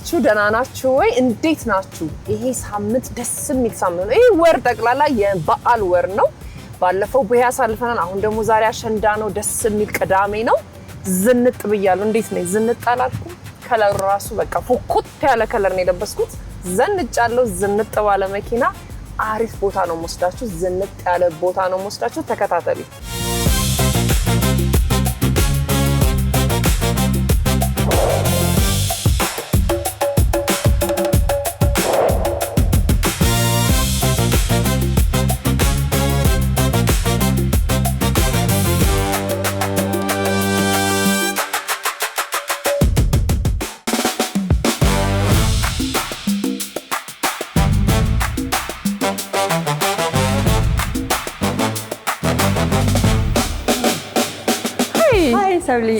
ናችሁ? ደህና ናችሁ ወይ? እንዴት ናችሁ? ይሄ ሳምንት ደስ የሚል ሳምንት ነው። ይሄ ወር ጠቅላላ የበዓል ወር ነው። ባለፈው በያ አሳልፈናል። አሁን ደግሞ ዛሬ አሸንዳ ነው። ደስ የሚል ቅዳሜ ነው። ዝንጥ ብያለሁ። እንዴት ነኝ? ዝንጥ አላልኩም? ከለሩ ራሱ በቃ ፎኮት ያለ ከለር ነው የለበስኩት። ዘንጫለሁ። ዝንጥ ባለ መኪና አሪፍ ቦታ ነው የምወስዳችሁ። ዝንጥ ያለ ቦታ ነው የምወስዳችሁ። ተከታተሉ።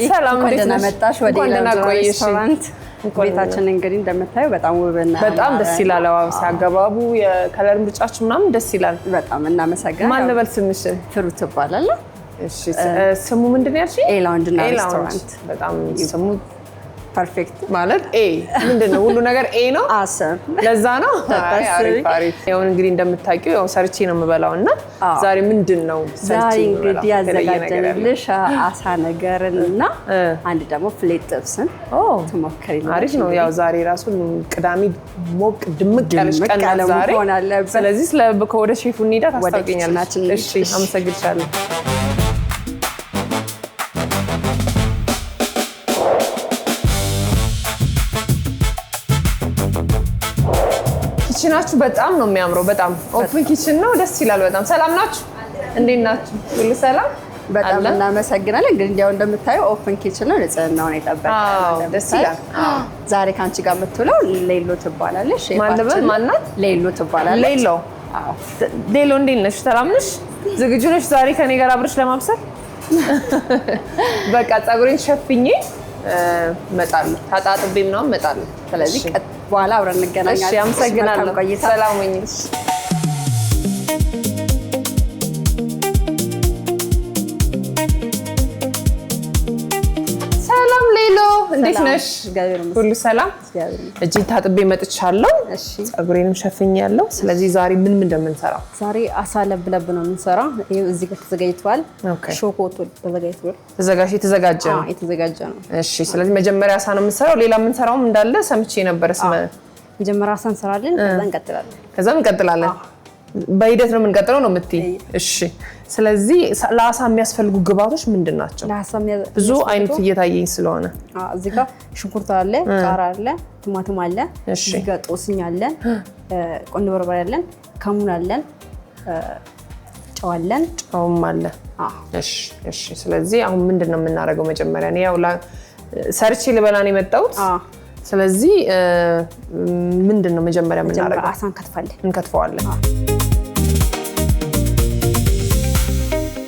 ሰላም እንደና መጣሽ ወደ ሬስቶራንት ቤታችን እንግዲህ እንደምታዩ በጣም ውብና በጣም ደስ ይላል። ሲያገባቡ የከለር ምርጫችሁ ምናምን ደስ ይላል። በጣም እናመሰግናለን። ማን ልበል ስምሽን? ፍሩት ትባላለህ። እሺ ስሙ ምንድን ነው ያልሽኝ? ኤ ላውንጅ እና ሬስቶራንት። በጣም ስሙ ፐርፌክት ማለት ኤ ምንድነው? ሁሉ ነገር ኤ ነው። አሰም ለዛ ነው። አሪፍ። ያው እንግዲህ እንደምታውቂው ያው ሰርቼ ነው የምበላውና ዛሬ ምንድነው ዛሬ እንግዲህ ያዘጋጀንልሽ አሳ ነገርና አንድ ደግሞ ፍሌት ጥብስን ትሞክሪልኝ። አሪፍ ነው። ያው ዛሬ ራሱ ቅዳሜ ሞቅ ድምቅ ያለሽ ቀን ዛሬ። ስለዚህ ወደ ሼፉ እንሂዳ ታስታውቂኛለሽ። እሺ አመሰግናለሁ። ኪችናችሁ በጣም ነው የሚያምረው። በጣም ኦፕን ኪችን ነው። ደስ ይላል በጣም። ሰላም ናችሁ? እንዴት ናችሁ? ሁሉ ሰላም? በጣም እናመሰግናለን። እንግዲህ ያው እንደምታየው ኦፕን ኪችን ነው። ንጽህናውን የጠበቀ ደስ ይላል። ዛሬ ካንቺ ጋር የምትውለው ሌሎ ትባላለሽ። ማናት? ሌሎ ትባላለች። ሌሎ ሌሎ እንዴት ነሽ? ሰላም ነሽ? ዝግጁ ነሽ ዛሬ ከኔ ጋር አብረሽ ለማብሰል? በቃ ፀጉሬን ሸፍኜ እመጣለሁ። ታጣጥቤ ምናምን እመጣለሁ። ስለዚህ በኋላ አብረን እንገናኛለን። እሺ አመሰግናለሁ። ሰላም ሁኚ። ሰላም ሌሎ እንዴት ነሽ? ሁሉ ሰላም? እጄን ታጥቤ መጥቻለሁ። ፀጉሬንም ሸፍኛለሁ። ስለዚህ ዛሬ ምን እንደምንሰራው? ዛሬ አሳ ለብለብ ነው የምንሰራው። ይሄው እዚህ ጋር ተዘጋጅቷል። ሾኮቱ ተዘጋጅቷል። የተዘጋጀ ነው። የተዘጋጀ ነው። እሺ ስለዚህ መጀመሪያ አሳ ነው የምንሰራው። ሌላ የምንሰራውም እንዳለ ሰምቼ ነበር። መጀመሪያ አሳ እንሰራለን፣ ከዛ እንቀጥላለን። በሂደት ነው የምንቀጥለው ነው የምትይ? እሺ ስለዚህ ለአሳ የሚያስፈልጉ ግብአቶች ምንድን ናቸው? ብዙ አይነት እየታየኝ ስለሆነ እዚህ ጋር ሽንኩርት አለ፣ ቃሪያ አለ፣ ቲማቲም አለ፣ እዚህ ጋር ጦስኝ አለ፣ ቆንጆ በርበሬ አለን፣ ከሙን አለን፣ ጨው አለን፣ ጨውም አለ። እሺ ስለዚህ አሁን ምንድን ነው የምናደርገው? መጀመሪያ ነው ያው ሰርቼ ልበላ ነው የመጣሁት። ስለዚህ ምንድን ነው መጀመሪያ የምናደርገው? አሳን እንከትፈዋለን።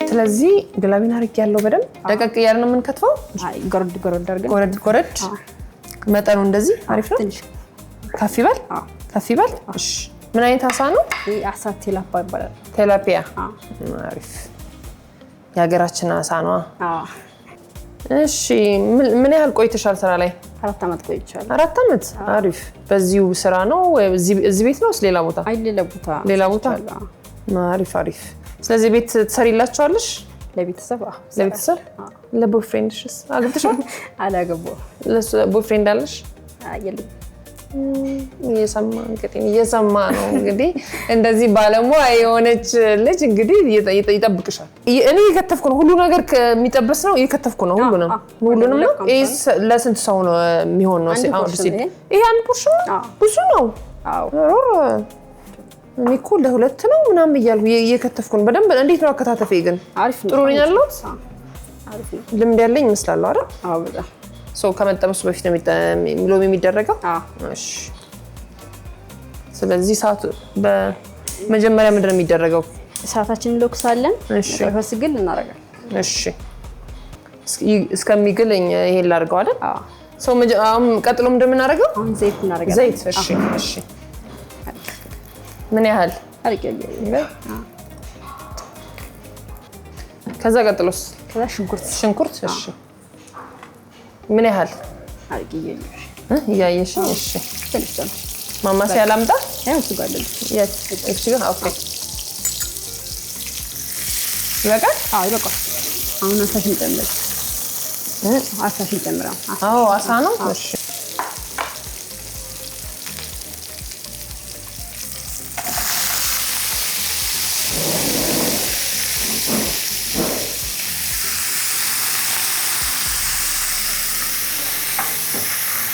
ስለዚህ ግላቢን አድርጌ ያለው በደንብ ደቀቅ እያለ ነው የምንከትፈው። ጎረድ አድርገን ጎረድ መጠኑ እንደዚህ አሪፍ ነው። ከፍ ይበል። እሺ ምን አይነት አሳ ነው? ይሄ አሳ ቴላፒያ ይባላል። ቴላፒያ አሪፍ የሀገራችን አሳ ነው። እሺ ምን ያህል ቆይተሻል ስራ ላይ? 4 ዓመት ቆይቻለሁ። 4 ዓመት አሪፍ። በዚሁ ስራ ነው እዚህ ቤት ነው ሌላ ቦታ? አይ ሌላ ቦታ። አሪፍ። ስለዚህ ቤት ትሰሪላችኋለሽ? ለቤተሰብ ለቦይፍሬንድሽስ አግብተሻል? አላገባሁም። ቦይፍሬንድ አለሽ? የለም። እየሰማ ነው እንግዲህ እንደዚህ ባለሙያ የሆነች ልጅ እንግዲህ ይጠብቅሻል። እኔ እየከተፍኩ ነው። ሁሉ ነገር የሚጠበስ ነው። እየከተፍኩ ነው ሁሉንም ነው። ለስንት ሰው ነው የሚሆን ነው? ይሄ አንድ ፖርሽን ብዙ ነው። እኔ እኮ ለሁለት ነው ምናምን ብያለሁ። እየከተፍኩ ነው በደንብ። እንዴት ነው አከታተፌ ግን? ጥሩ ነኝ ያለሁት? ልምድ ያለኝ ይመስላለሁ አይደል? አዎ በጣም ከመጠበሱ በፊት ነው ሎሚ የሚደረገው? እሺ ስለዚህ ሰዓት በመጀመሪያ ምንድን ነው የሚደረገው? ሰዓታችንን እንለኩሳለን። ሲግል እናደርጋለን። እሺ እስከሚግል ይሄን ላድርገው አይደል? ቀጥሎ ምንድን ነው የምናደርገው? ዘይት እናደርጋለን። ዘይት። እሺ ምን ያህል? ከዛ ቀጥሎስ? ከዛ ሽንኩርት። እሺ ምን ያህል? ያየሽ እሺ ትንሽ ነው ማማሰያ ላምጣ ያው እሱ ጋር አይደለም የት እሺ ጋር ኦኬ ይበቃል ይበቃል አሁን አሳሽን ጨምር አሳሽን ጨምራ አሳ ነው እሺ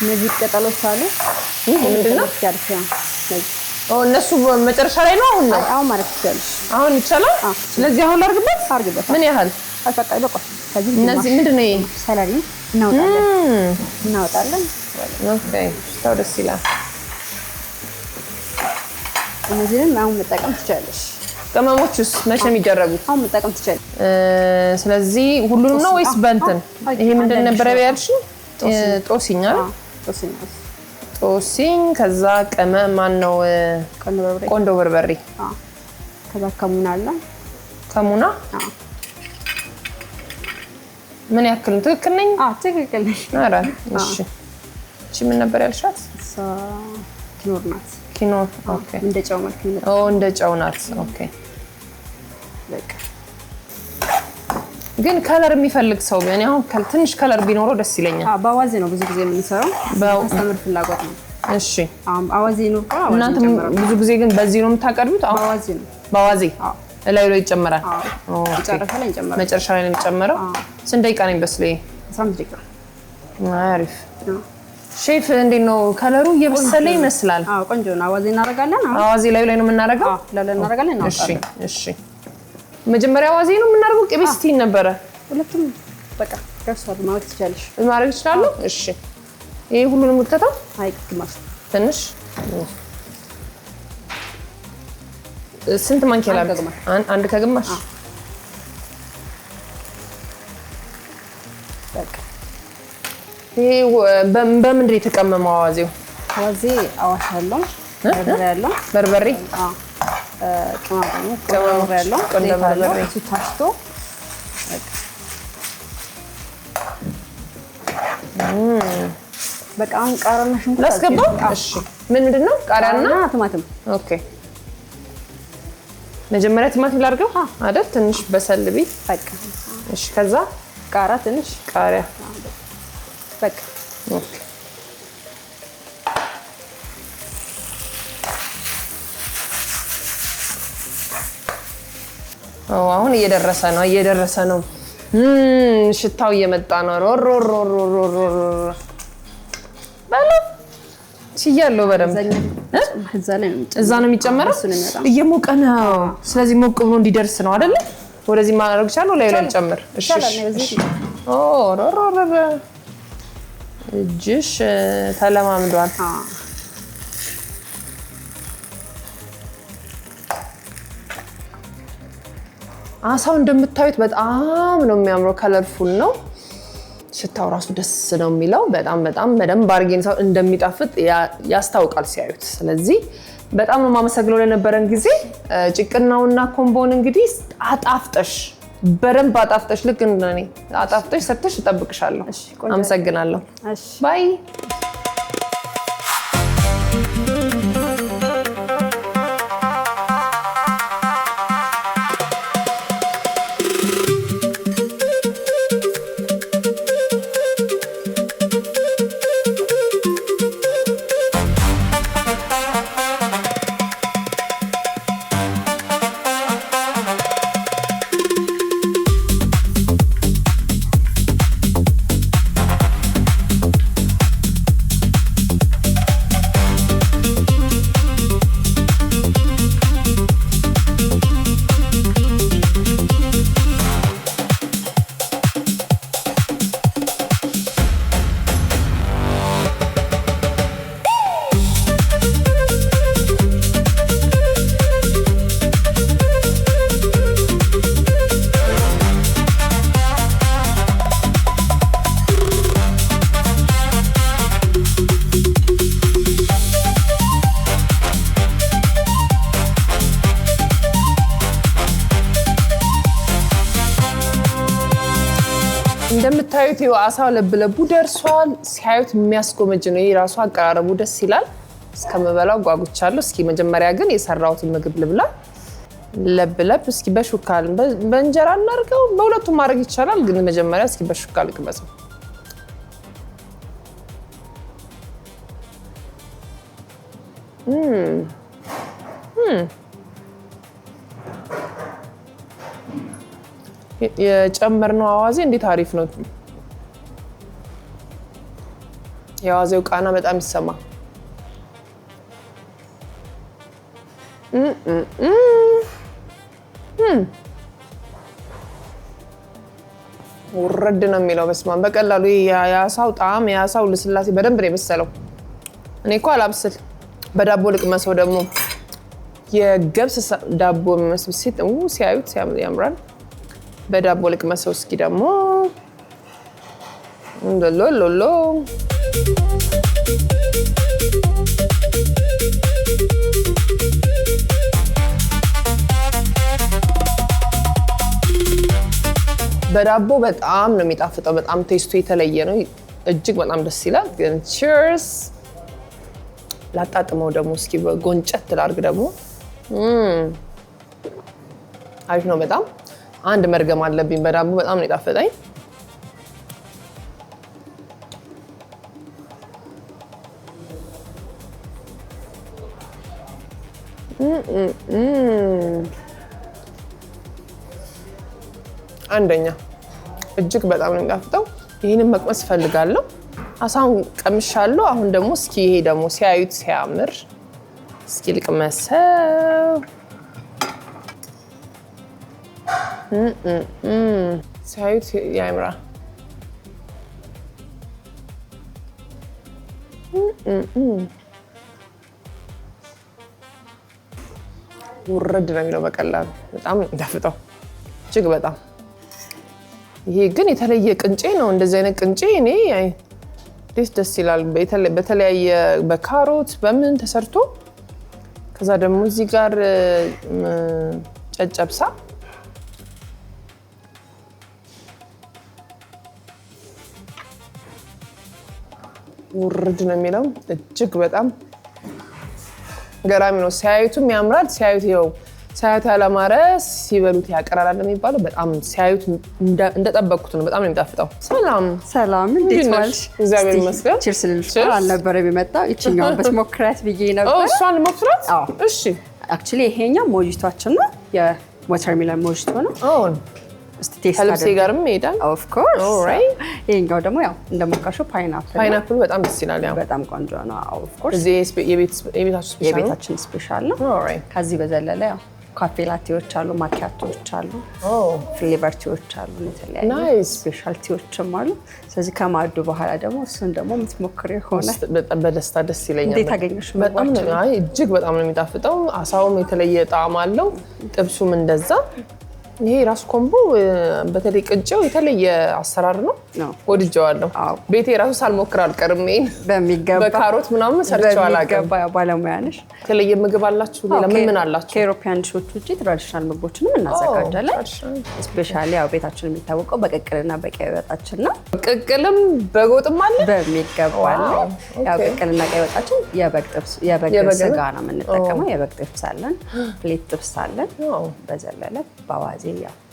እነዚህ ቅጠሎች አሉ ምንድነው እነሱ መጨረሻ ላይ ነው አሁን ማለት ይችላል አሁን ይቻላል ስለዚህ አሁን አርግበት ምን ያህል አፈቃይ በቃ ከዚህ እነዚህ ምንድነው ሰላሪ እናወጣለን ኦኬ ታው ደስ ይላል እነዚህን አሁን መጠቀም ትችላለሽ ቅመሞቹስ መቼ የሚደረጉት አሁን መጠቀም ትችላለሽ ስለዚህ ሁሉንም ነው ወይስ በእንትን ይሄ ምንድን ነበር ያልሽ ጦስኝ ጦስኝ ከዛ ቅመም ማን ነው ቆንዶ በርበሬ ከዛ ከሙና አለ ከሙና ምን ያክል ትክክል ነኝ ትክክል ነሽ አረ እሺ እሺ ምን ነበር ያልሻት ኪኖር ናት ኪኖር ኦኬ እንደ ጨው መልክ ነው እንደ ጨው ናት ኦኬ በቃ ግን ከለር የሚፈልግ ሰው ቢሆን አሁን ትንሽ ከለር ቢኖረው ደስ ይለኛል በአዋዜ ነው ብዙ ጊዜ የምንሰራው በስተምር ፍላጎት ነው እሺ አዋዜ ነው እናንተ ብዙ ጊዜ ግን በዚህ ነው የምታቀርቡት አዋዜ ነው በአዋዜ ላይ ይጨመራል መጨረሻ ላይ እንጨምራለን መጨረሻ ላይ እንጨምራው ስንት ደቂቃ ነው የሚበስለው 15 ደቂቃ አሪፍ ሼፍ እንዴት ነው ከለሩ እየበሰለ ይመስላል ቆንጆ ነው አዋዜ እናደርጋለን አዋዜ ላይ ነው የምናደርገው ላይ እናደርጋለን እሺ እሺ መጀመሪያ አዋዜ ነው የምናደርገው ቅቤ ስቲን ነበረ ሁለቱም በቃ ደርሷል ማለት ትችላለሽ ማድረግ ይችላል እሺ ይሄ ሁሉንም ልከታው ግማሽ ትንሽ ስንት ማንኪያ ላድርግ አንድ ከግማሽ በቃ ይሄ በምንድን ነው የተቀመመው አዋዜው አዋዜ አዋሽ አለው በርበሬ አለው በርበሬ ቅመም ያለው ቆንጆ በርበሬ ታሽቶ በቃ አሁን ቃሪያና ሽንኩርት ላስገባው እሺ ምንድነው ቃሪያና ቲማቲም ኦኬ መጀመሪያ ቲማቲም ላድርገው አይደል ትንሽ በሰል ቢ በቃ እሺ ከዛ ቃሪያ ትንሽ ቃሪያ በቃ ኦኬ አሁን እየደረሰ ነው ሽታው እየመጣ ነው ሮሮሮሮሮሮ ባላ ሲያለው በደም እዛ ነው የሚጨመረው እየሞቀ ነው ስለዚህ ሞቅ ብሎ እንዲደርስ ነው አይደል ወደዚህ ማድረግ ይችላል ላይ ጨምር እሺ ሮሮሮሮ እጅሽ ተለማምዷል አሳው እንደምታዩት በጣም ነው የሚያምረው ከለርፉል ነው ሽታው ራሱ ደስ ነው የሚለው በጣም በደንብ አርጌን ሰው እንደሚጣፍጥ ያስታውቃል ሲያዩት ስለዚህ በጣም ነው ማመሰግነው ለነበረን ጊዜ ጭቅናውና ኮምቦን እንግዲህ አጣፍጠሽ በደንብ አጣፍጠሽ ልክ እንደኔ አጣፍጠሽ ሰርተሽ እጠብቅሻለሁ አመሰግናለሁ ባይ እንደምታዩት ይኸው አሳው ለብለቡ ደርሷል። ሲያዩት የሚያስጎመጅ ነው። ይሄ ራሱ አቀራረቡ ደስ ይላል። እስከምበላው ጓጉቻለሁ። እስኪ መጀመሪያ ግን የሰራሁትን ምግብ ልብላ። ለብለብ እስኪ በሹካል በእንጀራ እናርገው፣ በሁለቱም ማድረግ ይቻላል። ግን መጀመሪያ እስኪ በሹካል ልቅመሰው። የጨመርነው አዋዜ እንዴት አሪፍ ነው። የአዋዜው ቃና በጣም ይሰማል። ወረድ ነው የሚለው በስማን በቀላሉ የአሳው ጣዕም የአሳው ልስላሴ በደንብ ነው የበሰለው። እኔ እኮ አላብስል በዳቦ ልቅመሰው። ደግሞ የገብስ ዳቦ የሚመስል ሲያዩት ያምራል። በዳቦ ልቅመሰው እስኪ ደግሞ ሎሎሎ በዳቦ በጣም ነው የሚጣፍጠው። በጣም ቴስቱ የተለየ ነው። እጅግ በጣም ደስ ይላል። ግን ቺርስ ላጣጥመው ደግሞ እስኪ ጎንጨት ላድርግ ደግሞ አሪፍ ነው በጣም። አንድ መርገም አለብኝ። በዳቦ በጣም ነው የጣፈጠኝ። አንደኛ እጅግ በጣም ነው የሚጣፍጠው። ይህንን መቅመስ ፈልጋለሁ። አሳውን ቀምሻለሁ። አሁን ደግሞ እስኪ ይሄ ደግሞ ሲያዩት ሲያምር እስኪ ልቅመሰው። ሲያዩት ያምራል። ውረድ ነው የሚለው በቀላሉ። በጣም የሚጣፍጠው እጅግ በጣም። ይሄ ግን የተለየ ቅንጬ ነው። እንደዚህ አይነት ቅንጬ እኔ ደስ ይላል። በተለያየ በካሮት በምን ተሰርቶ ከዛ ደግሞ እዚህ ጋር ጨጨብሳ ውርድ ነው የሚለው እጅግ በጣም ገራሚ ነው። ሲያዩትም ያምራል። ሲያዩት ይኸው ሲያዩት ያላማረ ሲበሉት ያቀራራል የሚባለው በጣም ሲያዩት እንደጠበቅኩት ነው። በጣም ነው የሚጣፍጠው። ሰላም እንዴት ዋልሽ? እግዚአብሔር ይመስገን። ቺርስ ልልሽ አልነበረም የመጣው ይችኛውን በትሞክራት ብዬ ነበር። እሷን ሞክራት። እሺ አክቹሊ ይሄኛው ሞጂቷችን ነው። የዋተርሜሎን ሞጂቶ ነው። እስቲ ቴስት ከልብሴ ጋርም ይሄዳል። ኦፍ ኮርስ ኦልራይት። ይሄኛው ደግሞ ያው እንደሞካሽው ፓይናፕል በጣም ደስ ይላል። ያው በጣም ቆንጆ ነው። ኦፍ ኮርስ እዚህ የቤታችን ስፔሻል ነው። ኦልራይት። ከዚህ በዘለለ ያው ካፌ ላቴዎች አሉ፣ ማኪያቶዎች አሉ፣ ፍሌቨር ቲዎች አሉ፣ የተለያዩ ስፔሻል ቲዎችም አሉ። ስለዚህ ከማዕዱ በኋላ ደግሞ እሱን ደግሞ የምትሞክሪው ይሆናል። በደስታ ደስ ይለኛል። እንዴት አገኘሽው? በጣም እጅግ በጣም ነው የሚጣፍጠው። አሳውም የተለየ ጣዕም አለው፣ ጥብሱም እንደዛ። ይሄ ራሱ ኮምቦ በተለይ ቅንጬው የተለየ አሰራር ነው። ወድጀዋለሁ። ቤቴ ራሱ ሳልሞክር አልቀርም። በሚገባ በካሮት ምናምን ሰርቼው አላውቅም። ባለሙያ ነሽ። የተለየ ምግብ አላችሁ? ሌላ ምን አላችሁ? ከኢሮፒያን ዲሾች ውጪ ትራዲሽናል ምግቦችንም እናዘጋጃለን። ስፔሻሊ ያው ቤታችን የሚታወቀው በቅቅልና በቀይ ወጣችን ነው። ቅቅልም በጎጥም አለ። በሚገባ ነው። ያው ቅቅልና ቀይ ወጣችን የበግ ስጋ ነው የምንጠቀመው። የበግ ጥብስ አለን፣ ፕሌት ጥብስ አለን። በዘለለ በአዋዜ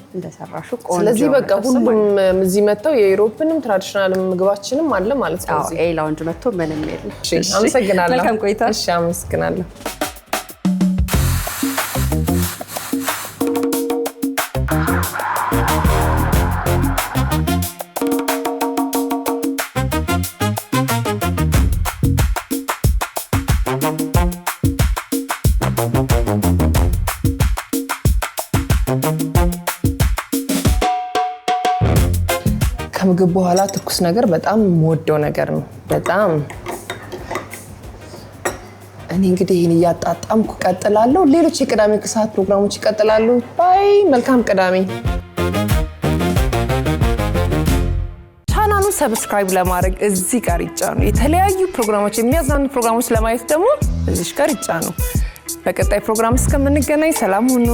እንደሰራሹ ቆንጆ። ስለዚህ በቃ ሁሉም እዚህ መጥተው የዩሮፕንም ትራዲሽናል ምግባችንም አለ ማለት ነው። እዚህ ላውንጅ መጥቶ ምንም የለም። አመሰግናለሁ። መልካም ቆይታ። እሺ፣ አመሰግናለሁ። ከምግብ በኋላ ትኩስ ነገር በጣም የምወደው ነገር ነው። በጣም እኔ እንግዲህ ይህን እያጣጣምኩ ቀጥላለሁ። ሌሎች የቅዳሜ ከሰዓት ፕሮግራሞች ይቀጥላሉ። ባይ። መልካም ቅዳሜ። ቻናሉን ሰብስክራይብ ለማድረግ እዚህ ጋር ይጫኑ። የተለያዩ ፕሮግራሞች፣ የሚያዝናኑ ፕሮግራሞች ለማየት ደግሞ እዚህ ጋር ይጫኑ። በቀጣይ ፕሮግራም እስከምንገናኝ ሰላም ሁኑ።